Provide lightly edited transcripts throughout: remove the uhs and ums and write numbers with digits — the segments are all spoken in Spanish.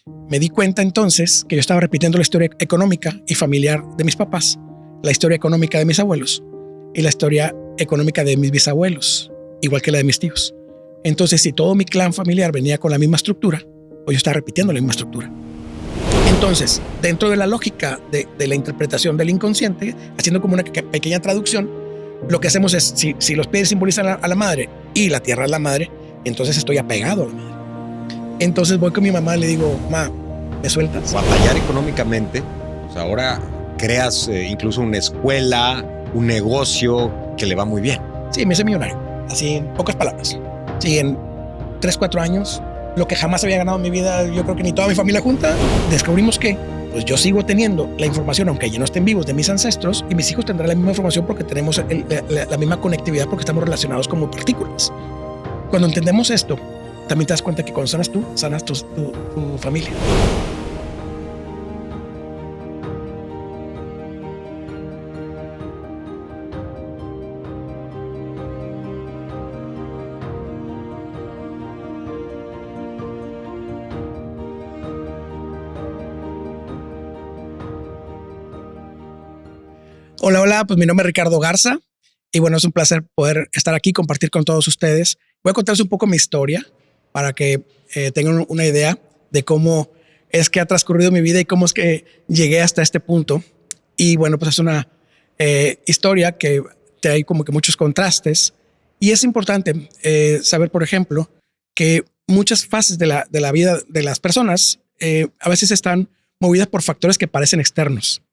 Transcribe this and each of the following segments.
Me di cuenta entonces que yo estaba repitiendo la historia económica y familiar de mis papás, la historia económica de mis abuelos y la historia económica de mis bisabuelos, igual que la de mis tíos. Entonces, si todo mi clan familiar venía con la misma estructura, pues yo estaba repitiendo la misma estructura. Entonces, dentro de la lógica de la interpretación del inconsciente, haciendo como una pequeña traducción, lo que hacemos es, si los pies simbolizan a la madre y la tierra es la madre, entonces estoy apegado a la madre. Entonces voy con mi mamá y le digo, ma, ¿me sueltas? Batallar económicamente, pues ahora creas incluso una escuela, un negocio que le va muy bien. Sí, me hice millonario, así en pocas palabras. Sí, en 3, 4 años, lo que jamás había ganado en mi vida, yo creo que ni toda mi familia junta, descubrimos que pues yo sigo teniendo la información, aunque ya no estén vivos, de mis ancestros, y mis hijos tendrán la misma información porque tenemos la misma conectividad, porque estamos relacionados como partículas. Cuando entendemos esto, también te das cuenta que cuando sanas tú, sanas tu familia. Hola, hola, pues mi nombre es Ricardo Garza y bueno, es un placer poder estar aquí, compartir con todos ustedes. Voy a contarles un poco mi historia para que tengan una idea de cómo es que ha transcurrido mi vida y cómo es que llegué hasta este punto. Y bueno, pues es una historia que trae como que muchos contrastes y es importante saber, por ejemplo, que muchas fases de la vida de las personas a veces están movidas por factores que parecen externos.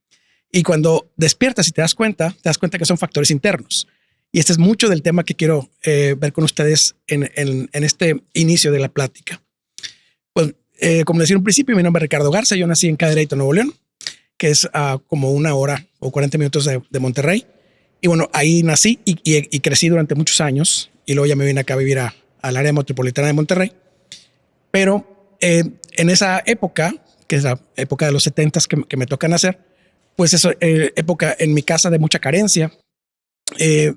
Y cuando despiertas y te das cuenta que son factores internos. Y este es mucho del tema que quiero ver con ustedes en este inicio de la plática. Pues, como decía en un principio, mi nombre es Ricardo Garza. Yo nací en Cadereyto, Nuevo León, que es como 1 hora o 40 minutos de Monterrey. Y bueno, ahí nací y crecí durante muchos años. Y luego ya me vine acá a vivir al área metropolitana de Monterrey. Pero en esa época, que es la época de los 70s que me toca nacer, pues es época en mi casa de mucha carencia.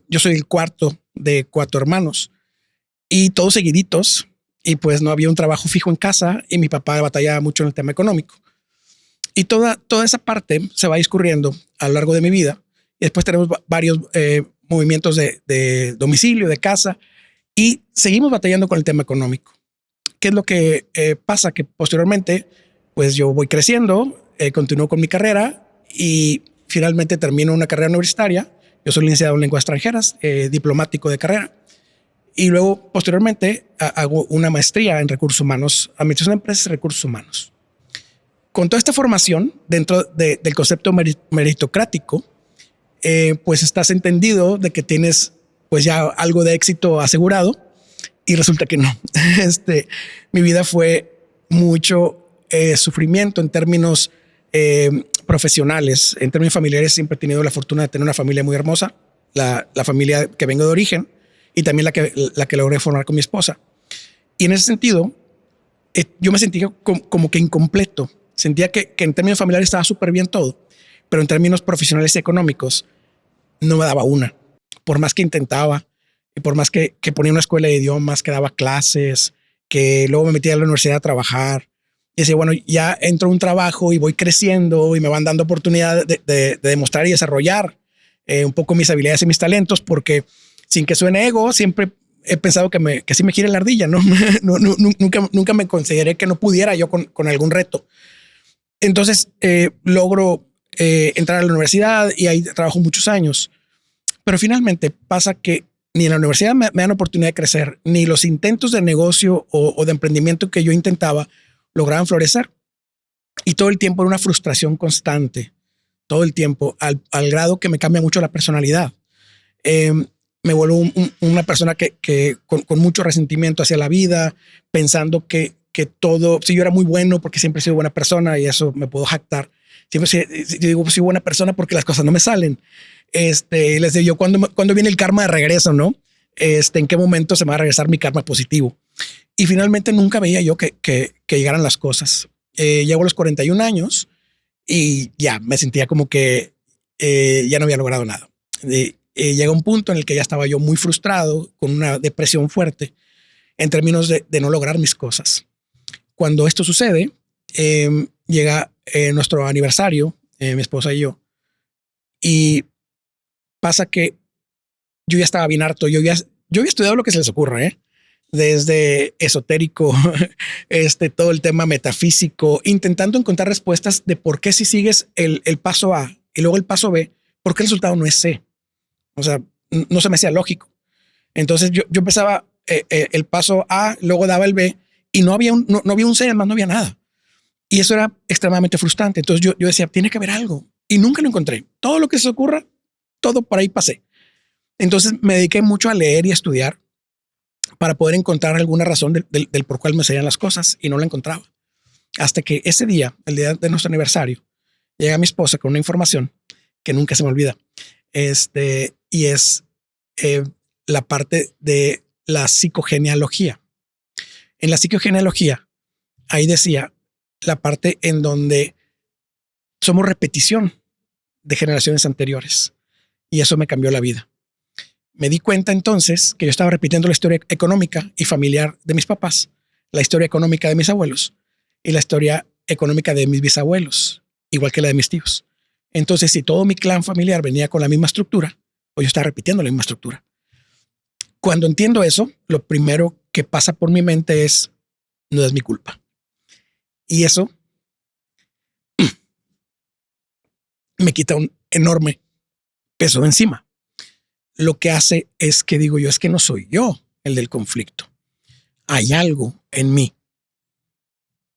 Yo soy el cuarto de 4 hermanos y todos seguiditos. Y pues no había un trabajo fijo en casa y mi papá batallaba mucho en el tema económico. Y toda esa parte se va discurriendo a lo largo de mi vida. Y después tenemos varios movimientos de domicilio, de casa, y seguimos batallando con el tema económico. ¿Qué es lo que pasa? Que posteriormente, pues yo voy creciendo, continúo con mi carrera y finalmente termino una carrera universitaria. Yo soy licenciado en lenguas extranjeras, diplomático de carrera. Y luego, posteriormente, hago una maestría en recursos humanos, administración de empresas y recursos humanos. Con toda esta formación, dentro del concepto meritocrático, pues estás entendido de que tienes pues ya algo de éxito asegurado y resulta que no. Mi vida fue mucho sufrimiento en términos profesionales. En términos familiares siempre he tenido la fortuna de tener una familia muy hermosa, la familia que vengo de origen y también la que logré formar con mi esposa. Y en ese sentido, yo me sentía como que incompleto. Sentía que en términos familiares estaba súper bien todo, pero en términos profesionales y económicos no me daba una. Por más que intentaba y por más que ponía una escuela de idiomas, que daba clases, que luego me metía a la universidad a trabajar. Y decía, bueno, ya entro a un trabajo y voy creciendo y me van dando oportunidad de demostrar y desarrollar un poco mis habilidades y mis talentos, porque sin que suene ego, siempre he pensado que sí me gira la ardilla, ¿no? Nunca me consideré que no pudiera yo con algún reto. Entonces logro entrar a la universidad y ahí trabajo muchos años. Pero finalmente pasa que ni en la universidad me dan oportunidad de crecer, ni los intentos de negocio o de emprendimiento que yo intentaba lograban florecer. Y todo el tiempo era una frustración constante, todo el tiempo, al grado que me cambia mucho la personalidad. Me vuelvo una persona que con mucho resentimiento hacia la vida, pensando que todo, si yo era muy bueno porque siempre he sido buena persona y eso me puedo jactar. Siempre digo, soy buena persona porque las cosas no me salen. Les digo yo, ¿cuándo viene el karma de regreso, no? ¿En qué momento se me va a regresar mi karma positivo? Y finalmente nunca veía yo que llegaran las cosas. Llego a los 41 años y ya me sentía como que ya no había logrado nada. Llega un punto en el que ya estaba yo muy frustrado, con una depresión fuerte en términos de no lograr mis cosas. Cuando esto sucede, llega nuestro aniversario, mi esposa y yo, y pasa que yo ya estaba bien harto. Yo había estudiado lo que se les ocurra, desde esotérico, todo el tema metafísico, intentando encontrar respuestas de por qué si sigues el paso A y luego el paso B, por qué el resultado no es C. O sea, no se me hacía lógico. Entonces yo empezaba el paso A, luego daba el B y no había un C, además no había nada. Y eso era extremadamente frustrante. Entonces yo decía, tiene que haber algo. Y nunca lo encontré. Todo lo que se ocurra, todo por ahí pasé. Entonces me dediqué mucho a leer y a estudiar para poder encontrar alguna razón del por cuál me salían las cosas y no la encontraba. Hasta que ese día, el día de nuestro aniversario, llega mi esposa con una información que nunca se me olvida. Y es la parte de la psicogenealogía. En la psicogenealogía, ahí decía la parte en donde somos repetición de generaciones anteriores. Y eso me cambió la vida. Me di cuenta entonces que yo estaba repitiendo la historia económica y familiar de mis papás, la historia económica de mis abuelos y la historia económica de mis bisabuelos, igual que la de mis tíos. Entonces, si todo mi clan familiar venía con la misma estructura, pues yo estaba repitiendo la misma estructura. Cuando entiendo eso, lo primero que pasa por mi mente es, no es mi culpa. Y eso me quita un enorme peso de encima. Lo que hace es que digo yo, es que no soy yo el del conflicto. Hay algo en mí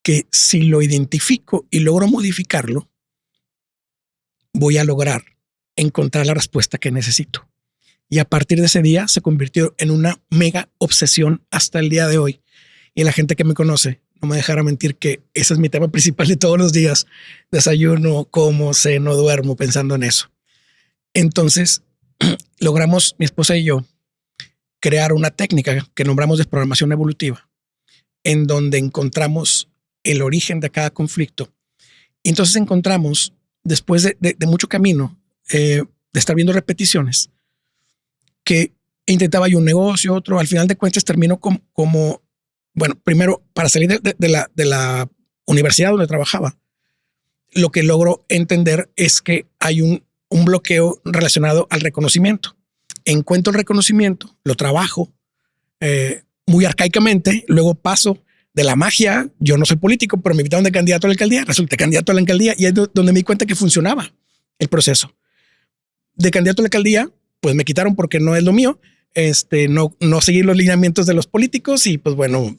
que si lo identifico y logro modificarlo, voy a lograr encontrar la respuesta que necesito. Y a partir de ese día se convirtió en una mega obsesión hasta el día de hoy. Y la gente que me conoce no me dejará mentir que ese es mi tema principal de todos los días. Desayuno, como, ceno, duermo pensando en eso. Entonces, logramos, mi esposa y yo, crear una técnica que nombramos desprogramación evolutiva, en donde encontramos el origen de cada conflicto. Y entonces encontramos, después de mucho camino, de estar viendo repeticiones, que intentaba yo un negocio, otro, al final de cuentas terminó como bueno, primero, para salir de la universidad donde trabajaba, lo que logro entender es que hay un bloqueo relacionado al reconocimiento. Encuentro el reconocimiento, lo trabajo muy arcaicamente, luego paso de la magia. Yo no soy político, pero me invitaron de candidato a la alcaldía, resulté candidato a la alcaldía y es donde me di cuenta que funcionaba el proceso. De candidato a la alcaldía, pues me quitaron porque no es lo mío, no seguir los lineamientos de los políticos y pues bueno,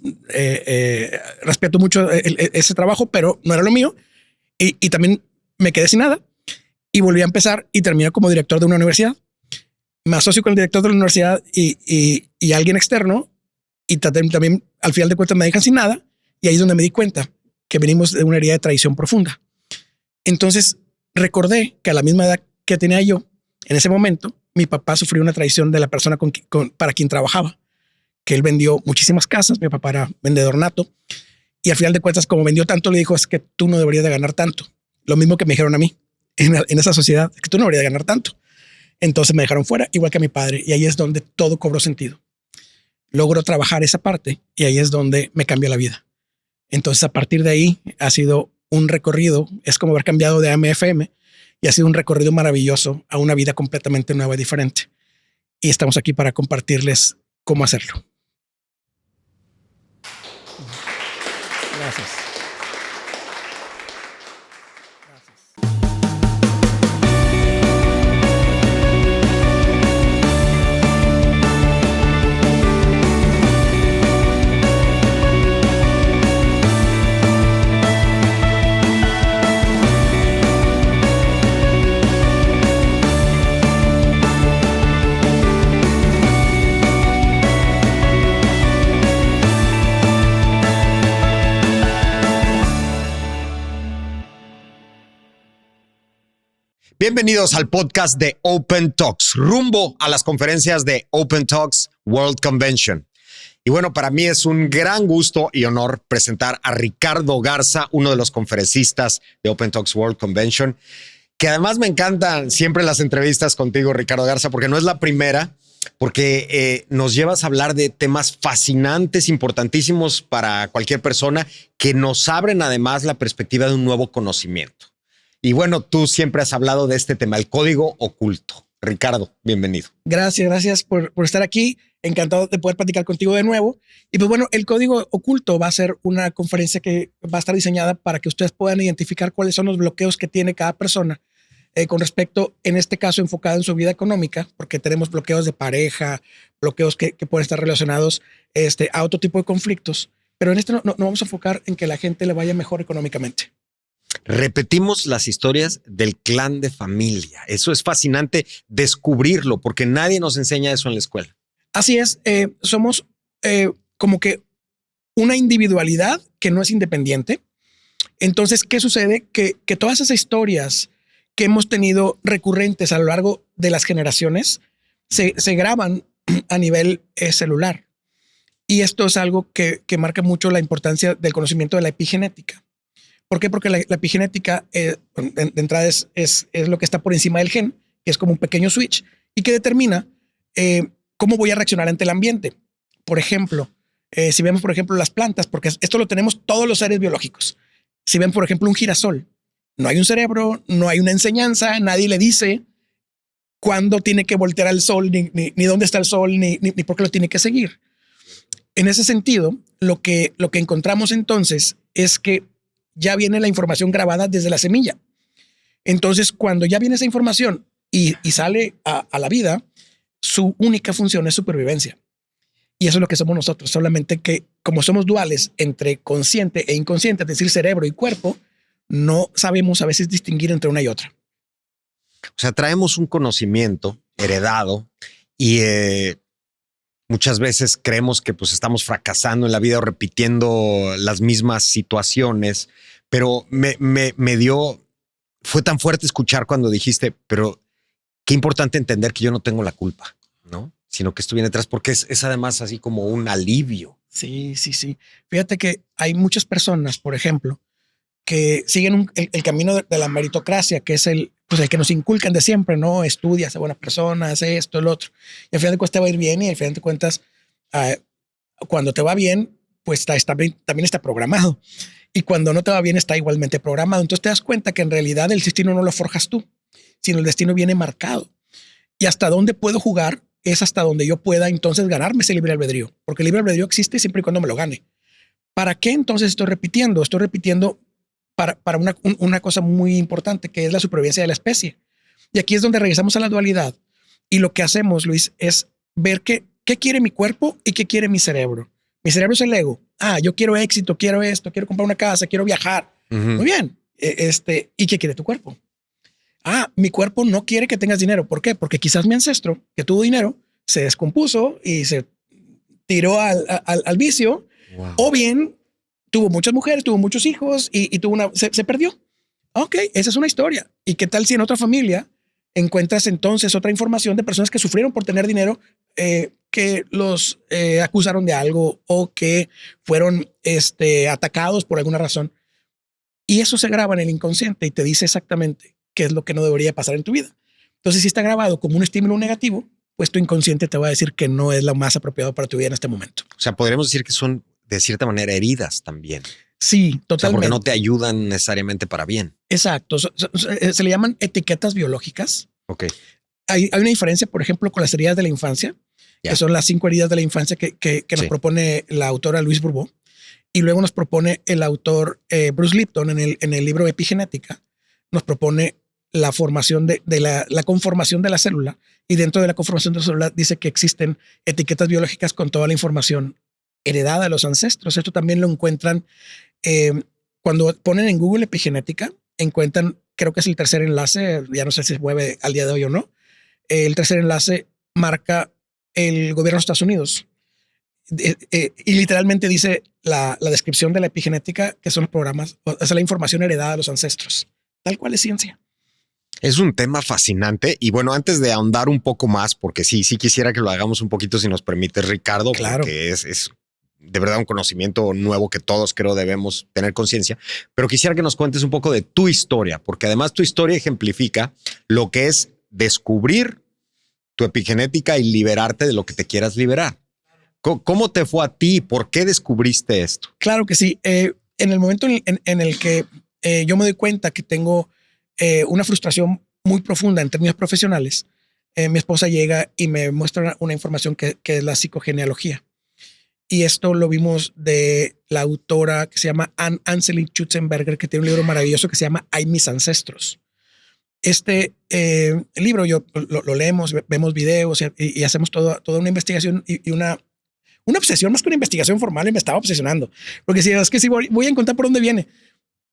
respeto mucho ese trabajo, pero no era lo mío y también me quedé sin nada. Y volví a empezar y terminé como director de una universidad. Me asocio con el director de la universidad y alguien externo y también al final de cuentas me dejan sin nada. Y ahí es donde me di cuenta que venimos de una herida de traición profunda. Entonces recordé que a la misma edad que tenía yo, en ese momento, mi papá sufrió una traición de la persona para quien trabajaba, que él vendió muchísimas casas. Mi papá era vendedor nato y al final de cuentas, como vendió tanto, le dijo, es que tú no deberías de ganar tanto. Lo mismo que me dijeron a mí. En esa sociedad, que tú no deberías de ganar tanto. Entonces me dejaron fuera, igual que a mi padre. Y ahí es donde todo cobró sentido. Logro trabajar esa parte y ahí es donde me cambió la vida. Entonces, a partir de ahí ha sido un recorrido. Es como haber cambiado de AM a FM y ha sido un recorrido maravilloso a una vida completamente nueva y diferente. Y estamos aquí para compartirles cómo hacerlo. Gracias. Bienvenidos al podcast de Open Talks, rumbo a las conferencias de Open Talks World Convention. Y bueno, para mí es un gran gusto y honor presentar a Ricardo Garza, uno de los conferencistas de Open Talks World Convention, que además me encantan siempre las entrevistas contigo, Ricardo Garza, porque no es la primera porque nos llevas a hablar de temas fascinantes, importantísimos para cualquier persona, que nos abren además la perspectiva de un nuevo conocimiento. Y bueno, tú siempre has hablado de este tema, el código oculto. Ricardo, bienvenido. Gracias por estar aquí. Encantado de poder platicar contigo de nuevo. Y pues bueno, el código oculto va a ser una conferencia que va a estar diseñada para que ustedes puedan identificar cuáles son los bloqueos que tiene cada persona con respecto, en este caso, enfocado en su vida económica, porque tenemos bloqueos de pareja, bloqueos que pueden estar relacionados a otro tipo de conflictos. Pero en no vamos a enfocar en que la gente le vaya mejor económicamente. Repetimos las historias del clan de familia. Eso es fascinante descubrirlo porque nadie nos enseña eso en la escuela. Así es, somos como que una individualidad que no es independiente. Entonces, ¿qué sucede? Que todas esas historias que hemos tenido recurrentes a lo largo de las generaciones se graban a nivel celular. Y esto es algo que marca mucho la importancia del conocimiento de la epigenética. ¿Por qué? Porque la epigenética de entrada es lo que está por encima del gen, que es como un pequeño switch y que determina cómo voy a reaccionar ante el ambiente. Por ejemplo, si vemos, por ejemplo, las plantas, porque esto lo tenemos todos los seres biológicos. Si ven, por ejemplo, un girasol, no hay un cerebro, no hay una enseñanza, nadie le dice cuándo tiene que voltear al sol, ni dónde está el sol, ni por qué lo tiene que seguir. En ese sentido, lo que encontramos entonces es que ya viene la información grabada desde la semilla. Entonces, cuando ya viene esa información y sale a la vida, su única función es supervivencia. Y eso es lo que somos nosotros, solamente que como somos duales entre consciente e inconsciente, es decir, cerebro y cuerpo, no sabemos a veces distinguir entre una y otra. O sea, traemos un conocimiento heredado y muchas veces creemos que pues estamos fracasando en la vida o repitiendo las mismas situaciones, pero fue tan fuerte escuchar cuando dijiste, pero qué importante entender que yo no tengo la culpa, ¿no? Sino que esto viene atrás porque es además así como un alivio. Sí. Fíjate que hay muchas personas, por ejemplo, que siguen el camino de la meritocracia, que es el que nos inculcan de siempre, ¿no? Estudia, sé buena persona, hace esto, el otro. Y al final de cuentas te va a ir bien y al final de cuentas, cuando te va bien, pues también está programado. Y cuando no te va bien, está igualmente programado. Entonces te das cuenta que en realidad el destino no lo forjas tú, sino el destino viene marcado. Y hasta dónde puedo jugar es hasta donde yo pueda entonces ganarme ese libre albedrío, porque el libre albedrío existe siempre y cuando me lo gane. ¿Para qué entonces estoy repitiendo? Estoy repitiendo para una cosa muy importante, que es la supervivencia de la especie. Y aquí es donde regresamos a la dualidad. Y lo que hacemos, Luis, es ver qué quiere mi cuerpo y qué quiere mi cerebro. Mi cerebro es el ego. Yo quiero éxito, quiero esto, quiero comprar una casa, quiero viajar. Muy bien. ¿Y qué quiere tu cuerpo? Mi cuerpo no quiere que tengas dinero. ¿Por qué? Porque quizás mi ancestro que tuvo dinero se descompuso y se tiró al vicio. Wow. O bien tuvo muchas mujeres, tuvo muchos hijos y se perdió. Ok, esa es una historia. ¿Y qué tal si en otra familia encuentras entonces otra información de personas que sufrieron por tener dinero, que los acusaron de algo o que fueron atacados por alguna razón? Y eso se graba en el inconsciente y te dice exactamente qué es lo que no debería pasar en tu vida. Entonces, si está grabado como un estímulo negativo, pues tu inconsciente te va a decir que no es lo más apropiado para tu vida en este momento. O sea, podríamos decir que son de cierta manera heridas también. Sí, totalmente. O sea, porque no te ayudan necesariamente para bien. Exacto. Se le llaman etiquetas biológicas. Ok. Hay una diferencia, por ejemplo, con las heridas de la infancia, que son las 5 heridas de la infancia que nos propone la autora Louise Bourbeau. Y luego nos propone el autor Bruce Lipton en el libro Epigenética. Nos propone la formación de la conformación de la célula. Y dentro de la conformación de la célula dice que existen etiquetas biológicas con toda la información heredada de los ancestros. Esto también lo encuentran cuando ponen en Google epigenética, encuentran, creo que es el tercer enlace, ya no sé si se mueve al día de hoy o no. El tercer enlace marca el gobierno de Estados Unidos. Y literalmente dice la descripción de la epigenética, que son los programas, es la información heredada de los ancestros. Tal cual es ciencia. Es un tema fascinante y bueno, antes de ahondar un poco más, porque sí quisiera que lo hagamos un poquito, si nos permites, Ricardo, claro, porque es de verdad un conocimiento nuevo que todos creo debemos tener conciencia, pero quisiera que nos cuentes un poco de tu historia, porque además tu historia ejemplifica lo que es descubrir tu epigenética y liberarte de lo que te quieras liberar. ¿Cómo te fue a ti? ¿Por qué descubriste esto? Claro que sí. En el momento en el que yo me doy cuenta que tengo una frustración muy profunda en términos profesionales, mi esposa llega y me muestra una información que es la psicogenealogía. Y esto lo vimos de la autora que se llama Anselin Schutzenberger, que tiene un libro maravilloso que se llama Hay mis ancestros. Este libro lo leemos, vemos videos y hacemos toda una investigación y una obsesión, más que una investigación formal, y me estaba obsesionando. Porque si es que sí voy a encontrar por dónde viene.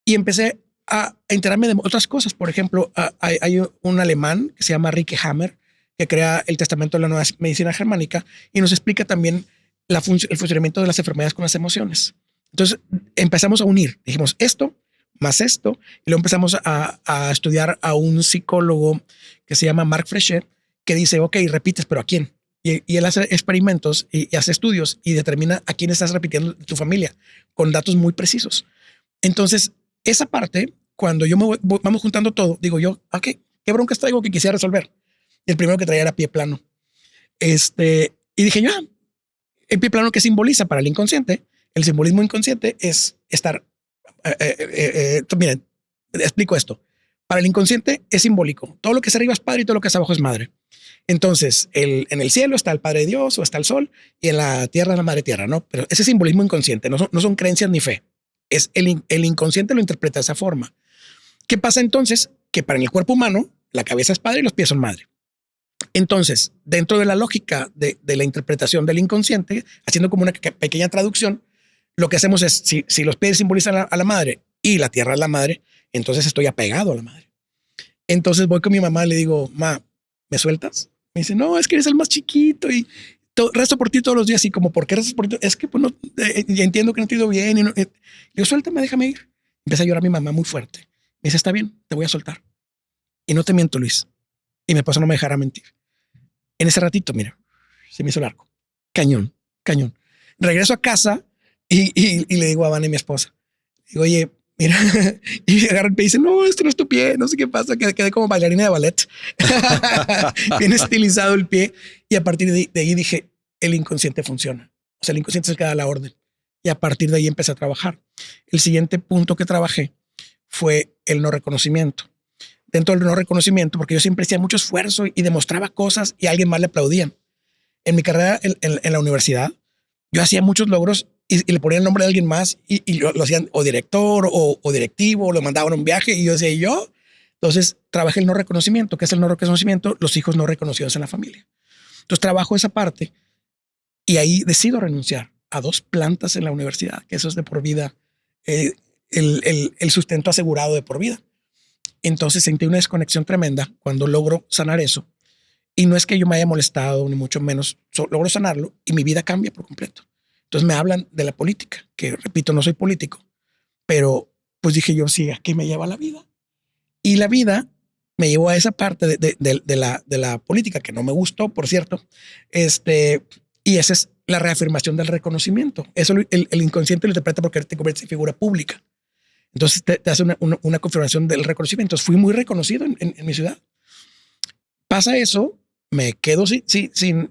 Y empecé a enterarme de otras cosas. Por ejemplo, hay un alemán que se llama Rike Hammer, que crea el Testamento de la Nueva Medicina Germánica y nos explica también el funcionamiento de las enfermedades con las emociones. Entonces empezamos a unir, dijimos esto más esto, y luego empezamos a estudiar a un psicólogo que se llama Mark Frechet, que dice, ok, repites, pero ¿a quién? Y él hace experimentos y hace estudios y determina a quién estás repitiendo de tu familia con datos muy precisos. Entonces, esa parte, cuando yo vamos juntando todo, digo yo, ok, ¿qué broncas traigo que quisiera resolver? Y el primero que traía era pie plano. Y dije yo, el pie plano, ¿qué simboliza para el inconsciente? El simbolismo inconsciente es estar. Miren, explico esto. Para el inconsciente es simbólico. Todo lo que es arriba es padre y todo lo que es abajo es madre. Entonces, en el cielo está el Padre de Dios o está el sol y en la tierra la Madre Tierra, ¿no? Pero ese simbolismo inconsciente no son creencias ni fe. Es el inconsciente lo interpreta de esa forma. ¿Qué pasa entonces? Que para el cuerpo humano, la cabeza es padre y los pies son madre. Entonces, dentro de la lógica de la interpretación del inconsciente, haciendo como una pequeña traducción, lo que hacemos es, si los pies simbolizan a la madre y la tierra es la madre, entonces estoy apegado a la madre. Entonces voy con mi mamá y le digo, ma, ¿me sueltas? Me dice, no, es que eres el más chiquito y rezo por ti todos los días. Y como, ¿por qué rezas por ti? Es que pues, no, ya entiendo que no te he ido bien. Y no, yo, suéltame, déjame ir. Empieza a llorar mi mamá muy fuerte. Me dice, está bien, te voy a soltar. Y no te miento, Luis. Y mi esposa no me dejará mentir. En ese ratito, mira, se me hizo largo. Cañón. Regreso a casa y le digo a Vane, mi esposa, digo, oye, mira, y agarra el pie y dice, no, esto no es tu pie, no sé qué pasa, quedé como bailarina de ballet. Bien estilizado el pie. Y a partir de ahí dije, el inconsciente funciona. O sea, el inconsciente es el que da la orden. Y a partir de ahí empecé a trabajar. El siguiente punto que trabajé fue el no reconocimiento. Dentro del no reconocimiento, porque yo siempre hacía mucho esfuerzo y demostraba cosas y a alguien más le aplaudían. En mi carrera en la universidad, yo hacía muchos logros y le ponían el nombre de alguien más y lo hacían o director o directivo, o lo mandaban a un viaje y yo decía, ¿y yo? Entonces trabajé el no reconocimiento. ¿Qué es el no reconocimiento? Los hijos no reconocidos en la familia. Entonces trabajo esa parte y ahí decido renunciar a 2 plantas en la universidad, que eso es de por vida, el sustento asegurado de por vida. Entonces sentí una desconexión tremenda cuando logro sanar eso. Y no es que yo me haya molestado, ni mucho menos, logro sanarlo y mi vida cambia por completo. Entonces me hablan de la política, que repito, no soy político, pero pues dije yo, sí, ¿a qué me lleva la vida? Y la vida me llevó a esa parte de la política que no me gustó, por cierto. Y esa es la reafirmación del reconocimiento. Eso el inconsciente lo interpreta porque te conviertes en figura pública. Entonces te hace una confirmación del reconocimiento. Entonces, fui muy reconocido en mi ciudad. Pasa eso, me quedo sin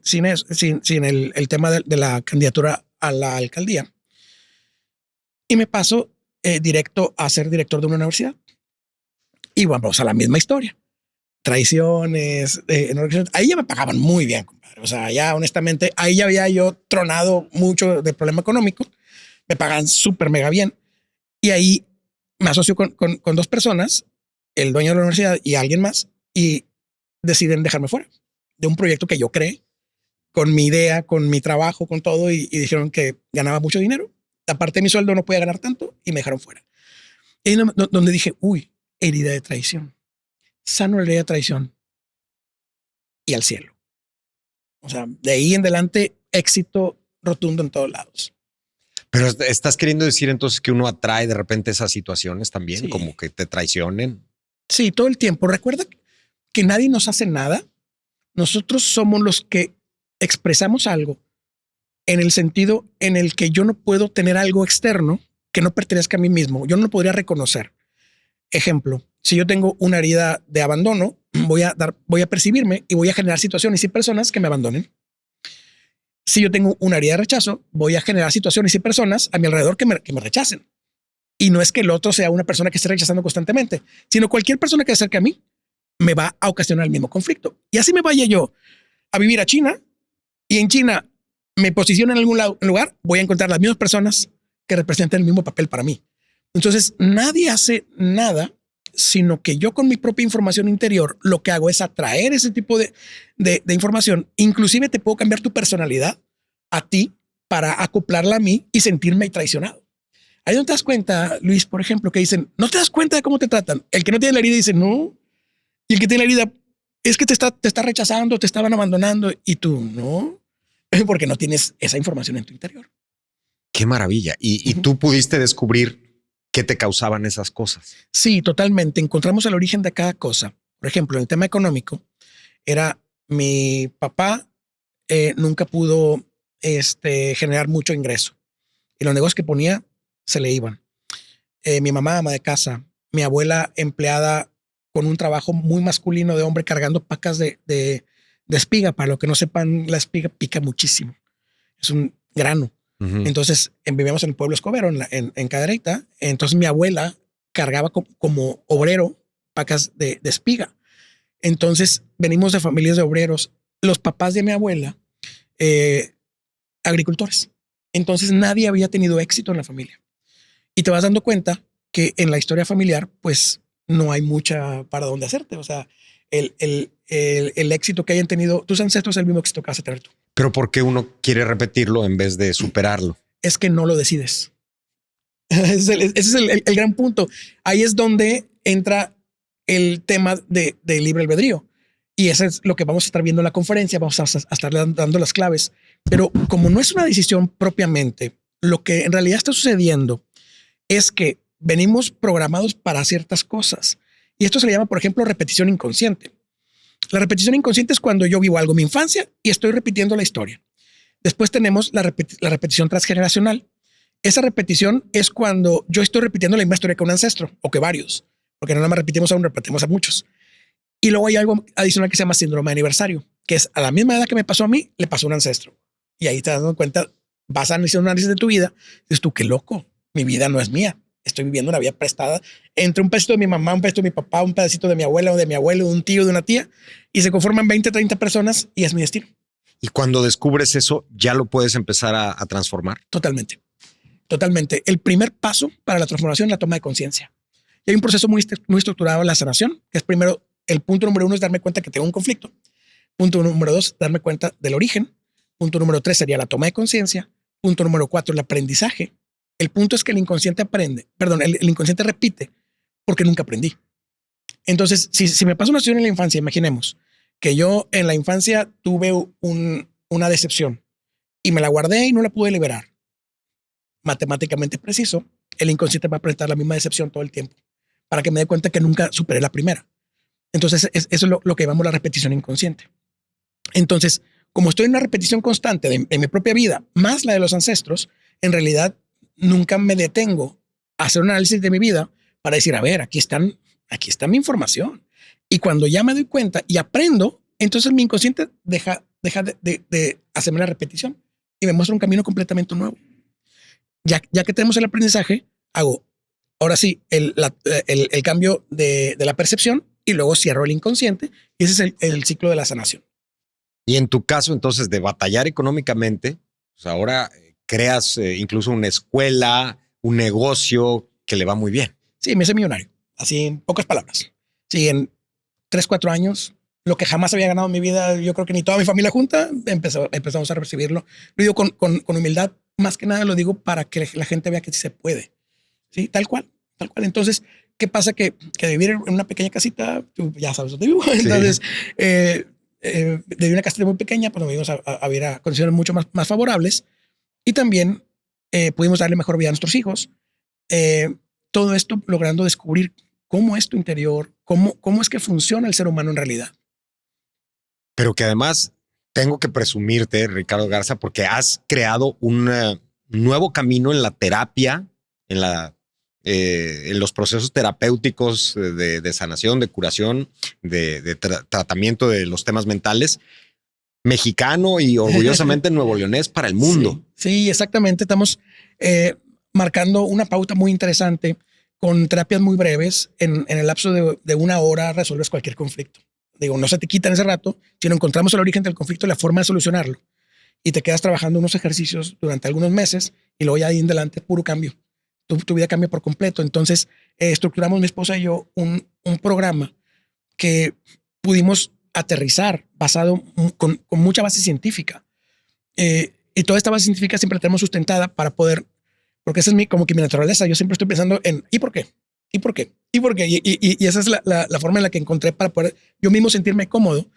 el tema de la candidatura a la alcaldía y me paso directo a ser director de una universidad. Y vamos a la misma historia. Traiciones. Ahí ya me pagaban muy bien, compadre. O sea, ya honestamente, ahí ya había yo tronado mucho de problema económico. Me pagan súper mega bien. Y ahí me asocio con 2 personas, el dueño de la universidad y alguien más, y deciden dejarme fuera de un proyecto que yo creé con mi idea, con mi trabajo, con todo, y dijeron que ganaba mucho dinero. Aparte de mi sueldo no podía ganar tanto y me dejaron fuera. Y donde dije, uy, herida de traición. Sano la herida de traición y al cielo. O sea, de ahí en adelante, éxito rotundo en todos lados. Pero estás queriendo decir entonces que uno atrae de repente esas situaciones también, Sí. como que te traicionen. Sí, todo el tiempo. Recuerda que nadie nos hace nada. Nosotros somos los que expresamos algo en el sentido en el que yo no puedo tener algo externo que no pertenezca a mí mismo. Yo no lo podría reconocer. Ejemplo, Si yo tengo una herida de abandono, voy a percibirme y voy a generar situaciones y personas que me abandonen. Si yo tengo una herida de rechazo, voy a generar situaciones y personas a mi alrededor que me rechacen. Y no es que el otro sea una persona que esté rechazando constantemente, sino cualquier persona que se acerque a mí me va a ocasionar el mismo conflicto. Y así me vaya yo a vivir a China y en China me posiciono en algún lugar, voy a encontrar las mismas personas que representan el mismo papel para mí. Entonces nadie hace nada, sino que yo con mi propia información interior lo que hago es atraer ese tipo de información. Inclusive te puedo cambiar tu personalidad a ti para acoplarla a mí y sentirme traicionado. Ahí no te das cuenta, Luis, por ejemplo, que dicen, no te das cuenta de cómo te tratan. El que no tiene la herida dice, no. Y el que tiene la herida es que te está rechazando, te estaban abandonando y tú no, porque no tienes esa información en tu interior. Qué maravilla. Y tú pudiste descubrir qué te causaban esas cosas. Sí, totalmente. Encontramos el origen de cada cosa. Por ejemplo, en el tema económico, era mi papá nunca pudo generar mucho ingreso. Y los negocios que ponía se le iban. Mi mamá, ama de casa, mi abuela, empleada con un trabajo muy masculino de hombre cargando pacas de espiga. Para lo que no sepan, la espiga pica muchísimo. Es un grano. Entonces vivíamos en el pueblo Escobero, en Cadereyta. Entonces mi abuela cargaba como obrero pacas de espiga. Entonces venimos de familias de obreros. Los papás de mi abuela, agricultores. Entonces nadie había tenido éxito en la familia. Y te vas dando cuenta que en la historia familiar, pues no hay mucha para dónde hacerte. O sea, el éxito que hayan tenido tus ancestros es el mismo éxito que vas a tener tú. Pero ¿por qué uno quiere repetirlo en vez de superarlo? Es que no lo decides. Ese es el gran punto. Ahí es donde entra el tema de libre albedrío. Y eso es lo que vamos a estar viendo en la conferencia. Vamos a estar dando las claves. Pero como no es una decisión propiamente, lo que en realidad está sucediendo es que venimos programados para ciertas cosas. Y esto se le llama, por ejemplo, repetición inconsciente. La repetición inconsciente es cuando yo vivo algo en mi infancia y estoy repitiendo la historia. Después tenemos la repetición transgeneracional. Esa repetición es cuando yo estoy repitiendo la misma historia que un ancestro o que varios, porque no nada más repetimos a uno, repetimos a muchos. Y luego hay algo adicional que se llama síndrome de aniversario, que es a la misma edad que me pasó a mí, le pasó a un ancestro. Y ahí te das cuenta, vas a hacer un análisis de tu vida. Dices tú, qué loco, mi vida no es mía. Estoy viviendo una vida prestada entre un pedacito de mi mamá, un pedacito de mi papá, un pedacito de mi abuela o de mi abuelo, de un tío, de una tía, y se conforman 20, 30 personas y es mi destino. Y cuando descubres eso, ya lo puedes empezar a transformar. Totalmente. Totalmente. El primer paso para la transformación es la toma de conciencia. Y hay un proceso muy estructurado en la sanación, que es primero, el punto número 1 es darme cuenta que tengo un conflicto. Punto número 2, darme cuenta del origen. Punto número 3 sería la toma de conciencia. Punto número 4, el aprendizaje. El punto es que el inconsciente el inconsciente repite porque nunca aprendí. Entonces, si me pasa una situación en la infancia, imaginemos que yo en la infancia tuve una decepción y me la guardé y no la pude liberar. Matemáticamente preciso, el inconsciente va a presentar la misma decepción todo el tiempo para que me dé cuenta que nunca superé la primera. Entonces, eso es lo que llamamos la repetición inconsciente. Entonces, como estoy en una repetición constante de mi propia vida, más la de los ancestros, en realidad nunca me detengo a hacer un análisis de mi vida para decir, a ver, aquí está mi información. Y cuando ya me doy cuenta y aprendo, entonces mi inconsciente deja de hacerme la repetición y me muestra un camino completamente nuevo. Ya que tenemos el aprendizaje, hago ahora sí el cambio de la percepción y luego cierro el inconsciente y ese es el ciclo de la sanación. Y en tu caso, entonces, de batallar económicamente, pues ahora creas incluso una escuela, un negocio que le va muy bien. Sí, me hice millonario, así en pocas palabras. Sí, en 3, 4 años, lo que jamás había ganado en mi vida, yo creo que ni toda mi familia junta, empezamos a recibirlo. Lo digo con humildad, más que nada lo digo para que la gente vea que sí se puede. Sí, tal cual. Entonces, ¿qué pasa? Que vivir en una pequeña casita, tú ya sabes dónde vivo. Entonces, de una casita muy pequeña, pues nos vimos a vivir a condiciones mucho más favorables y también pudimos darle mejor vida a nuestros hijos. Todo esto logrando descubrir cómo es tu interior, cómo es que funciona el ser humano en realidad. Pero que además tengo que presumirte, Ricardo Garza, porque has creado un nuevo camino en la terapia, en la en los procesos terapéuticos de sanación, de curación, de tratamiento de los temas mentales, mexicano y orgullosamente nuevo-leonés para el mundo. Sí, exactamente. Estamos marcando una pauta muy interesante con terapias muy breves. En el lapso de 1 hora resuelves cualquier conflicto. Digo, no se te quita en ese rato, sino encontramos el origen del conflicto y la forma de solucionarlo. Y te quedas trabajando unos ejercicios durante algunos meses y luego ya ahí en adelante puro cambio. Tu vida cambia por completo. Entonces estructuramos mi esposa y yo un programa que pudimos aterrizar basado con mucha base científica. Y toda esta base científica siempre la tenemos sustentada para poder, porque esa es como que mi naturaleza. Yo siempre estoy pensando en ¿y por qué? ¿Y por qué? ¿Y por qué? Y esa es la forma en la que encontré para poder yo mismo sentirme cómodo,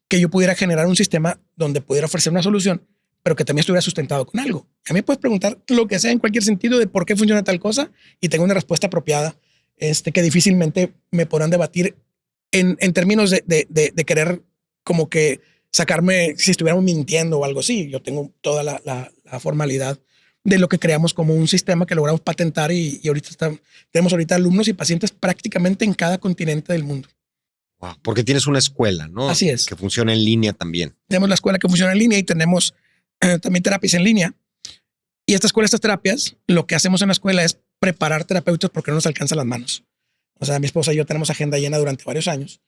que yo pudiera generar un sistema donde pudiera ofrecer una solución, pero que también estuviera sustentado con algo. A mí puedes preguntar lo que sea en cualquier sentido de por qué funciona tal cosa y tengo una respuesta apropiada que difícilmente me podrán debatir en términos de querer como que sacarme si estuviéramos mintiendo o algo así. Yo tengo toda la formalidad de lo que creamos como un sistema que logramos patentar y ahorita tenemos ahorita alumnos y pacientes prácticamente en cada continente del mundo. Wow, porque tienes una escuela, ¿no? Así es. Que funciona en línea también. Tenemos la escuela que funciona en línea y tenemos también terapias en línea. Y esta escuela, estas terapias, lo que hacemos en la escuela es preparar terapeutas porque no nos alcanzan las manos. O sea, mi esposa y yo tenemos agenda llena durante varios años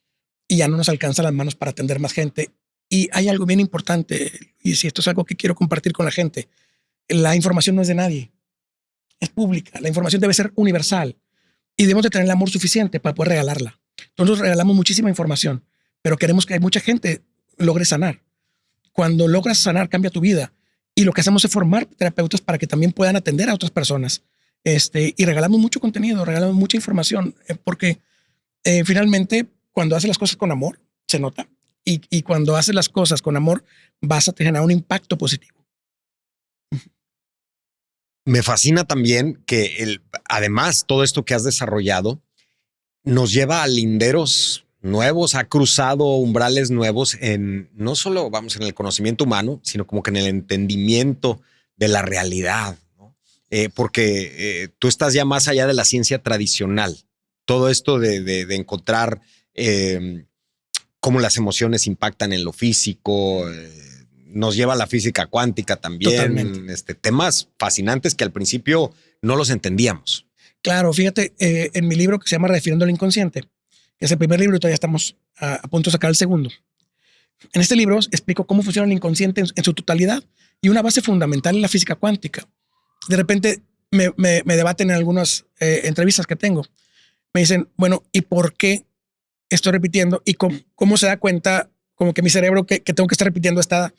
y ya no nos alcanzan las manos para atender más gente. Y hay algo bien importante, y si esto es algo que quiero compartir con la gente, la información no es de nadie, es pública. La información debe ser universal y debemos de tener el amor suficiente para poder regalarla. Nosotros regalamos muchísima información, pero queremos que mucha gente logre sanar. Cuando logras sanar, cambia tu vida. Y lo que hacemos es formar terapeutas para que también puedan atender a otras personas. Y regalamos mucho contenido, regalamos mucha información, porque finalmente cuando haces las cosas con amor, se nota. Y cuando haces las cosas con amor, vas a generar un impacto positivo. Me fascina también que además todo esto que has desarrollado nos lleva a linderos nuevos, ha cruzado umbrales nuevos en no solo vamos en el conocimiento humano, sino como que en el entendimiento de la realidad, ¿no? Porque tú estás ya más allá de la ciencia tradicional. Todo esto de encontrar cómo las emociones impactan en lo físico, nos lleva a la física cuántica también. Temas fascinantes que al principio no los entendíamos. Claro, fíjate, en mi libro que se llama Redefiniendo el Inconsciente, que es el primer libro y todavía estamos a punto de sacar el segundo. En este libro explico cómo funciona el inconsciente en su totalidad y una base fundamental en la física cuántica. De repente me debaten en algunas entrevistas que tengo. Me dicen, bueno, ¿y por qué estoy repitiendo? ¿Y cómo se da cuenta como que mi cerebro que tengo que estar repitiendo está?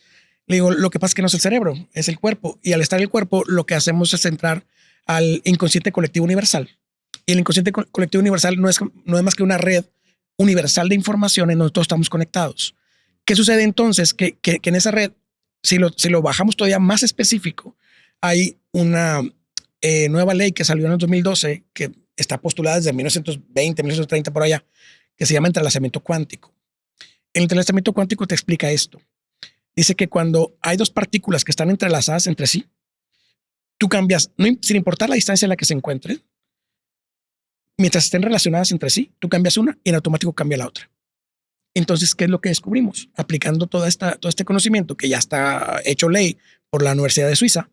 Le digo, lo que pasa es que no es el cerebro, es el cuerpo. Y al estar el cuerpo, lo que hacemos es entrar al inconsciente colectivo universal. Y el inconsciente colectivo universal no es más que una red universal de información en donde todos estamos conectados. ¿Qué sucede entonces? Que en esa red, si lo bajamos todavía más específico, hay una nueva ley que salió en el 2012 que está postulada desde 1920, 1930 por allá, que se llama entrelazamiento cuántico. El entrelazamiento cuántico te explica esto. Dice que cuando hay dos partículas que están entrelazadas entre sí, tú cambias, sin importar la distancia en la que se encuentren, mientras estén relacionadas entre sí, tú cambias una y en automático cambia la otra. Entonces, ¿qué es lo que descubrimos? Aplicando todo este conocimiento que ya está hecho ley por la Universidad de Suiza,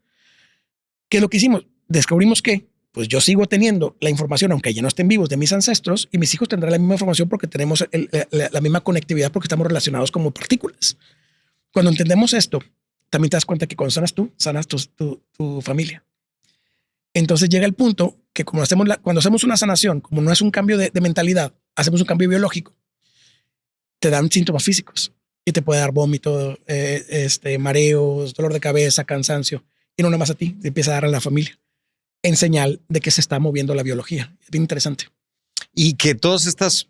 ¿qué es lo que hicimos? Descubrimos que pues yo sigo teniendo la información, aunque ya no estén vivos, de mis ancestros, y mis hijos tendrán la misma información porque tenemos la misma conectividad porque estamos relacionados como partículas. Cuando entendemos esto, también te das cuenta que cuando sanas tú, sanas tu familia. Entonces llega el punto que cuando hacemos una sanación, como no es un cambio de mentalidad, hacemos un cambio biológico, te dan síntomas físicos y te puede dar vómito, mareos, dolor de cabeza, cansancio, y no nada más a ti, te empieza a dar a la familia en señal de que se está moviendo la biología. Es bien interesante. Y que todas estas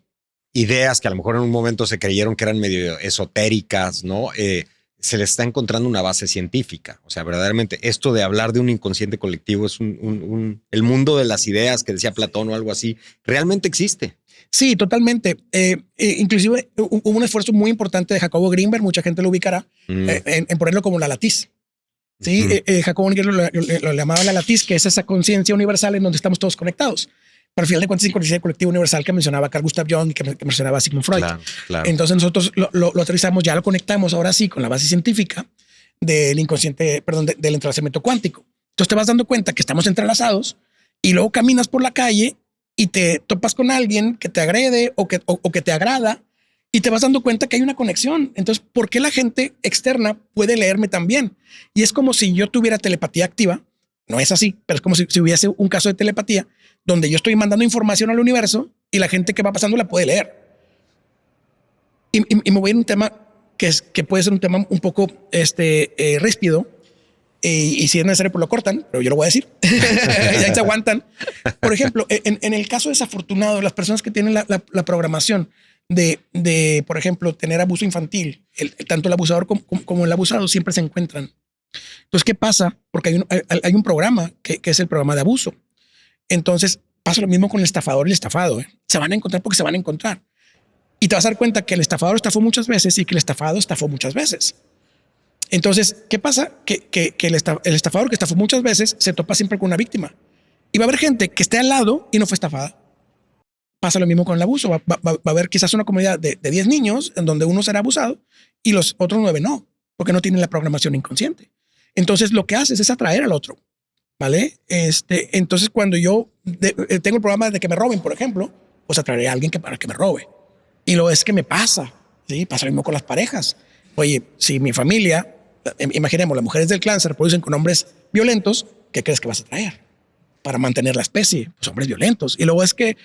ideas que a lo mejor en un momento se creyeron que eran medio esotéricas, ¿no? Se les está encontrando una base científica. O sea, verdaderamente esto de hablar de un inconsciente colectivo es el mundo de las ideas que decía Platón o algo así, realmente existe. Sí, totalmente. Inclusive hubo un esfuerzo muy importante de Jacobo Greenberg, mucha gente lo ubicará, en ponerlo como la latiz. Sí, Jacobo Greenberg lo llamaba la latiz, que es esa conciencia universal en donde estamos todos conectados. Pero al final de cuentas, inconsciente colectivo universal que mencionaba Carl Gustav Jung y que mencionaba Sigmund Freud. Claro, claro. Entonces nosotros lo aterrizamos, ya lo conectamos ahora sí con la base científica del inconsciente, perdón, del entrelazamiento cuántico. Entonces te vas dando cuenta que estamos entrelazados y luego caminas por la calle y te topas con alguien que te agrede o que te agrada y te vas dando cuenta que hay una conexión. Entonces, ¿por qué la gente externa puede leerme también? Y es como si yo tuviera telepatía activa. No es así, pero es como si hubiese un caso de telepatía donde yo estoy mandando información al universo y la gente que va pasando la puede leer. Y me voy a un tema que puede ser un tema un poco ríspido. Y si es necesario, pues lo cortan, pero yo lo voy a decir. Y ahí se aguantan. Por ejemplo, en el caso desafortunado, las personas que tienen la programación de, por ejemplo, tener abuso infantil, tanto el abusador como el abusado siempre se encuentran. Entonces, ¿qué pasa? Porque hay un programa que es el programa de abuso. Entonces, pasa lo mismo con el estafador y el estafado. Se van a encontrar porque se van a encontrar. Y te vas a dar cuenta que el estafador estafó muchas veces y que el estafado estafó muchas veces. Entonces, ¿qué pasa? Que el estafador que estafó muchas veces se topa siempre con una víctima. Y va a haber gente que esté al lado y no fue estafada. Pasa lo mismo con el abuso. Va a haber quizás una comunidad de 10 niños en donde uno será abusado y los otros 9 no, porque no tienen la programación inconsciente. Entonces, lo que haces es atraer al otro. ¿Vale? Entonces, cuando yo tengo el problema de que me roben, por ejemplo, pues atraeré a alguien para que me robe. Y lo es que me pasa. ¿Sí? Pasa lo mismo con las parejas. Oye, si mi familia, imaginemos, las mujeres del clan se reproducen con hombres violentos, ¿qué crees que vas a traer? Para mantener la especie, pues hombres violentos. Y luego es que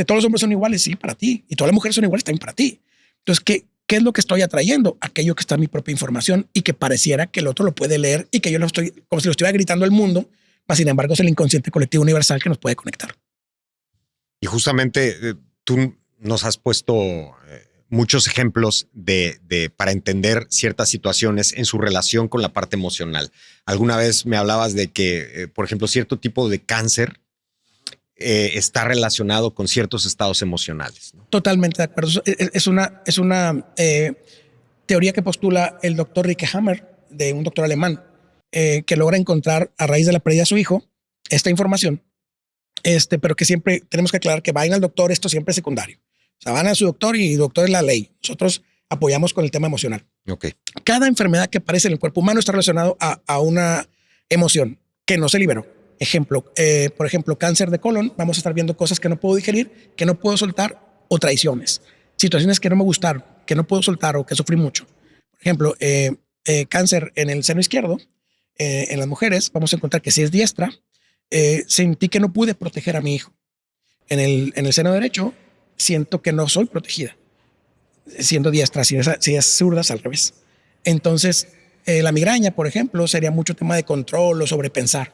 todos los hombres son iguales, sí, para ti. Y todas las mujeres son iguales también para ti. Entonces, ¿qué es lo que estoy atrayendo? Aquello que está en mi propia información y que pareciera que el otro lo puede leer y que yo lo estoy, como si lo estuviera gritando al mundo. Sin embargo, es el inconsciente colectivo universal que nos puede conectar. Y justamente tú nos has puesto muchos ejemplos para entender ciertas situaciones en su relación con la parte emocional. Alguna vez me hablabas de que, por ejemplo, cierto tipo de cáncer está relacionado con ciertos estados emocionales, ¿no? Totalmente de acuerdo. Es una teoría que postula el doctor Rike Hammer, de un doctor alemán, que logra encontrar a raíz de la pérdida de su hijo esta información, pero que siempre tenemos que aclarar que vayan al doctor, esto siempre es secundario. O sea, van a su doctor y el doctor es la ley. Nosotros apoyamos con el tema emocional. Okay. Cada enfermedad que aparece en el cuerpo humano está relacionado a una emoción que no se liberó. Ejemplo, por ejemplo, cáncer de colon, vamos a estar viendo cosas que no puedo digerir, que no puedo soltar o traiciones. Situaciones que no me gustaron, que no puedo soltar o que sufrí mucho. Por ejemplo, cáncer en el seno izquierdo, en las mujeres, vamos a encontrar que si es diestra, sentí que no pude proteger a mi hijo. En el seno derecho, siento que no soy protegida, siendo diestra. Si es zurda, es al revés. Entonces, la migraña, por ejemplo, sería mucho tema de control o sobrepensar.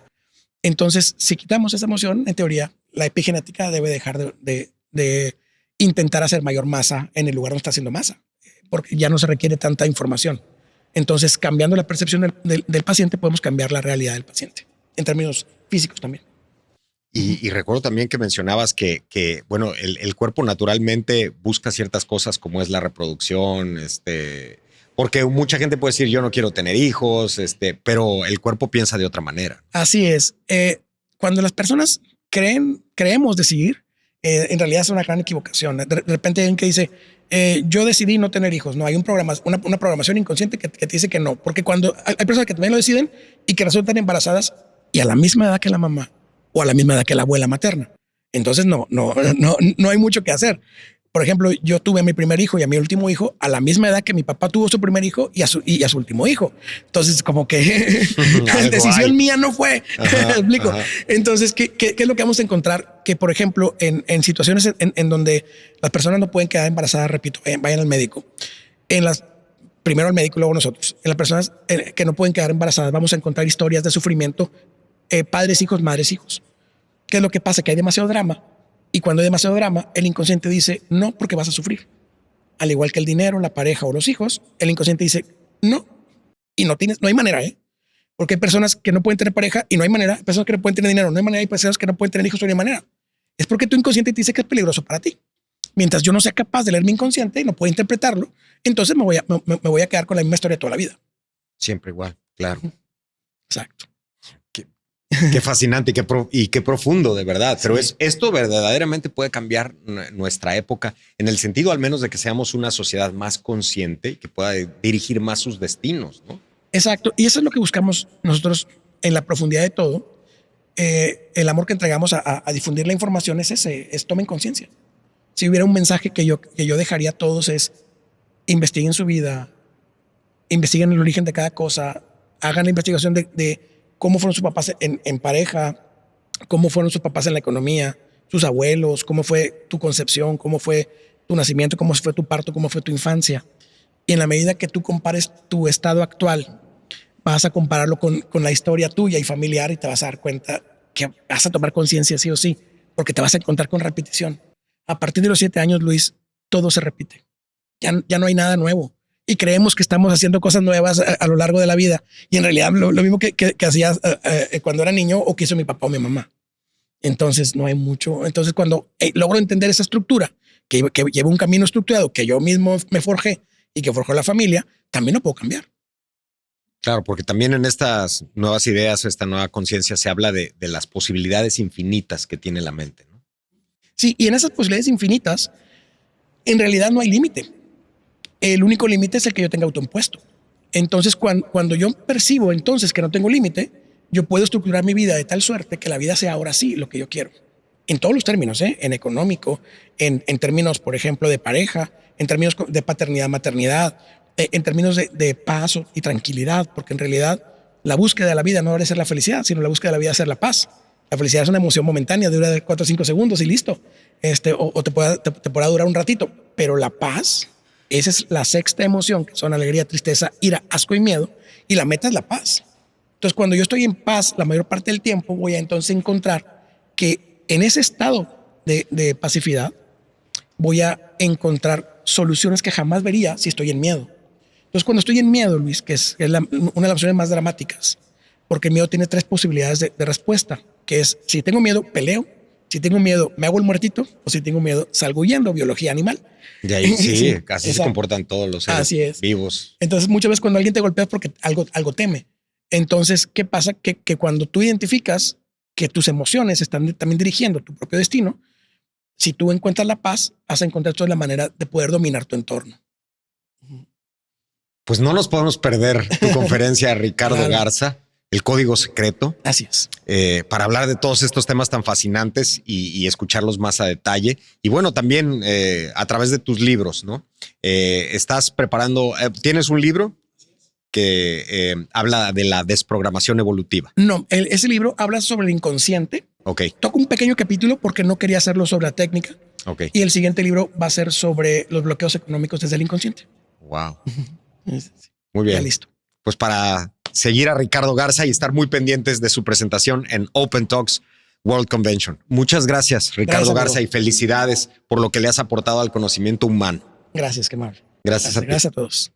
Entonces, si quitamos esa emoción, en teoría, la epigenética debe dejar de intentar hacer mayor masa en el lugar donde está haciendo masa, porque ya no se requiere tanta información. Entonces, cambiando la percepción del paciente, podemos cambiar la realidad del paciente, en términos físicos también. Y recuerdo también que mencionabas que bueno, el cuerpo naturalmente busca ciertas cosas como es la reproducción, porque mucha gente puede decir yo no quiero tener hijos, pero el cuerpo piensa de otra manera. Así es. Cuando las personas creemos decidir, en realidad es una gran equivocación. De repente hay alguien que dice, yo decidí no tener hijos. No, hay una programación inconsciente que te dice que no. Porque cuando hay personas que también lo deciden y que resultan embarazadas y a la misma edad que la mamá o a la misma edad que la abuela materna. Entonces no hay mucho que hacer. Por ejemplo, yo tuve a mi primer hijo y a mi último hijo a la misma edad que mi papá tuvo su primer hijo y a su último hijo. Entonces, como que la decisión mía no fue. Ajá, explico. Ajá. Entonces, ¿qué es lo que vamos a encontrar? Que, por ejemplo, en situaciones en donde las personas no pueden quedar embarazadas, repito, vayan al médico. Primero al médico y luego nosotros. En las personas que no pueden quedar embarazadas, vamos a encontrar historias de sufrimiento, padres, hijos, madres, hijos. ¿Qué es lo que pasa? Que hay demasiado drama. Y cuando hay demasiado drama, el inconsciente dice no, porque vas a sufrir. Al igual que el dinero, la pareja o los hijos, el inconsciente dice no. Y no hay manera, porque hay personas que no pueden tener pareja y no hay manera. Hay personas que no pueden tener dinero, no hay manera. Hay personas que no pueden tener hijos, no hay manera. Es porque tu inconsciente te dice que es peligroso para ti. Mientras yo no sea capaz de leer mi inconsciente y no pueda interpretarlo, entonces me voy a quedar con la misma historia toda la vida. Siempre igual, claro. Exacto. Qué fascinante y qué profundo, de verdad. Pero esto verdaderamente puede cambiar nuestra época en el sentido al menos de que seamos una sociedad más consciente y que pueda dirigir más sus destinos, ¿no? Exacto. Y eso es lo que buscamos nosotros en la profundidad de todo. El amor que entregamos a difundir la información es ese, es tomen conciencia. Si hubiera un mensaje que yo dejaría a todos es investiguen su vida, investiguen el origen de cada cosa, hagan la investigación de cómo fueron sus papás en pareja, cómo fueron sus papás en la economía, sus abuelos, cómo fue tu concepción, cómo fue tu nacimiento, cómo fue tu parto, cómo fue tu infancia. Y en la medida que tú compares tu estado actual, vas a compararlo con la historia tuya y familiar y te vas a dar cuenta que vas a tomar conciencia sí o sí, porque te vas a encontrar con repetición. A partir de los 7 años, Luis, todo se repite. Ya no hay nada nuevo. Y creemos que estamos haciendo cosas nuevas a lo largo de la vida. Y en realidad lo mismo que hacías cuando era niño o que hizo mi papá o mi mamá. Entonces no hay mucho. Entonces cuando logro entender esa estructura, que lleva un camino estructurado que yo mismo me forjé y que forjó la familia, también lo puedo cambiar. Claro, porque también en estas nuevas ideas, esta nueva conciencia, se habla de las posibilidades infinitas que tiene la mente, ¿no? Sí, y en esas posibilidades infinitas, en realidad no hay límite. El único límite es el que yo tenga autoimpuesto. Entonces, cuando yo percibo entonces que no tengo límite, yo puedo estructurar mi vida de tal suerte que la vida sea ahora sí lo que yo quiero. En todos los términos, en económico, en términos, por ejemplo, de pareja, en términos de paternidad, maternidad, en términos de paz y tranquilidad, porque en realidad la búsqueda de la vida no debe ser la felicidad, sino la búsqueda de la vida es ser la paz. La felicidad es una emoción momentánea, dura 4 o 5 segundos y listo. O te podrá durar un ratito, pero la paz, esa es la sexta emoción, que son alegría, tristeza, ira, asco y miedo, y la meta es la paz. Entonces, cuando yo estoy en paz la mayor parte del tiempo, voy a entonces encontrar que en ese estado de pacificidad voy a encontrar soluciones que jamás vería si estoy en miedo. Entonces, cuando estoy en miedo, Luis, que es una de las opciones más dramáticas, porque el miedo tiene 3 posibilidades de respuesta, que es, si tengo miedo, peleo; si tengo miedo, me hago el muertito; o si tengo miedo, salgo huyendo, biología animal. De ahí sí, así se comportan todos los seres vivos. Entonces, muchas veces cuando alguien te golpea es porque algo teme. Entonces, ¿qué pasa? Que cuando tú identificas que tus emociones están también dirigiendo tu propio destino, si tú encuentras la paz, vas a encontrar toda la manera de poder dominar tu entorno. Pues no nos podemos perder tu conferencia, Ricardo Garza, El Código Secreto. Así es. Para hablar de todos estos temas tan fascinantes y escucharlos más a detalle. Y bueno, también a través de tus libros, ¿no? Estás preparando, ¿tienes un libro que habla de la desprogramación evolutiva? No, ese libro habla sobre el inconsciente. Ok. Toco un pequeño capítulo porque no quería hacerlo sobre la técnica. Ok. Y el siguiente libro va a ser sobre los bloqueos económicos desde el inconsciente. Wow. Muy bien. Ya listo. Pues para seguir a Ricardo Garza y estar muy pendientes de su presentación en Open Talks World Convention. Muchas gracias, Ricardo Garza, y felicidades por lo que le has aportado al conocimiento humano. Gracias, qué amable. Gracias a ti. Gracias a todos.